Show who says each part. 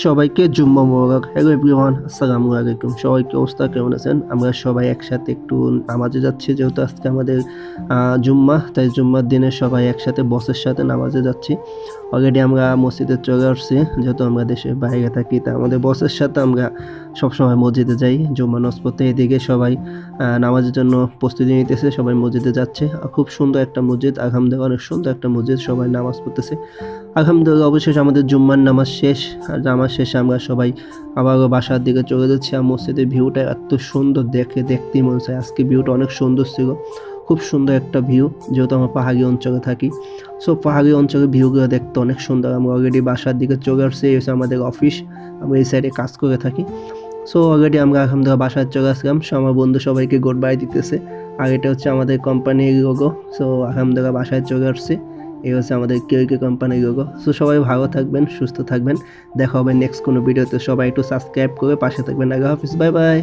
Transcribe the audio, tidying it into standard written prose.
Speaker 1: সবাইকে জুম্মা মোবারক। Hello everyone, আসসালামু আলাইকুম। সবাই কি অবস্থা, কেমন আছেন? আমরা সবাই একসাথে একটু নামাজে যাচ্ছি, যেহেতু আজকে আমাদের জুম্মা, তাই জুম্মার দিনে সবাই একসাথে বসের সাথে নামাজে যাচ্ছি। অলরেডি আমরা মসজিদে চলে আসছি, যেহেতু আমরা দেশের বাইরে থাকি, তাই আমাদের বসের সাথে আমরা সবসময় মসজিদে যাই জুম্মা নামাজ পড়তে। এদিকে সবাই নামাজের জন্য প্রস্তুতি নিতেছে, সবাই মসজিদে যাচ্ছে। খুব সুন্দর একটা মসজিদ, আলহামদুলিল্লাহ অনেক সুন্দর একটা মসজিদ, সবাই নামাজ পড়তেছে। আলহামদুলিল্লাহ অবশেষে আমাদের জুম্মার নামাজ শেষ। আর নামাজ শেষে আমরা সবাই আবারও বাসার দিকে চলে যাচ্ছি। আর মসজিদের ভিউটা এত সুন্দর, দেখতেই মনে চায়। আজকে ভিউটা অনেক সুন্দর ছিল, খুব সুন্দর একটা ভিউ, যেহেতু আমরা পাহাড়ি অঞ্চলে থাকি। সো পাহাড়ি অঞ্চলের ভিউগুলো দেখতে অনেক সুন্দর। আমরা অলরেডি বাসার দিকে চলে আসছি, এই হচ্ছে আমাদের অফিস, আমরা এই সাইডে কাজ করে থাকি। সো অলরেডি আমরা আলহামদুলিল্লাহ বাসায় চলে আসলাম। সো আমার বন্ধু সবাইকে গুড বাই দিতেছে। আর এটা হচ্ছে আমাদের কোম্পানির লোগো। সো আলহামদুলিল্লাহ বাসায় চলে আসছি। এই হচ্ছে আমাদের কেউকে কোম্পানির লোগো। সো সবাই ভালো থাকবেন, সুস্থ থাকবেন। দেখা হবে নেক্সট কোনো ভিডিওতে। সবাই একটু সাবস্ক্রাইব করে পাশে থাকবেন। আল্লাহ হাফিজ, বাই বাই।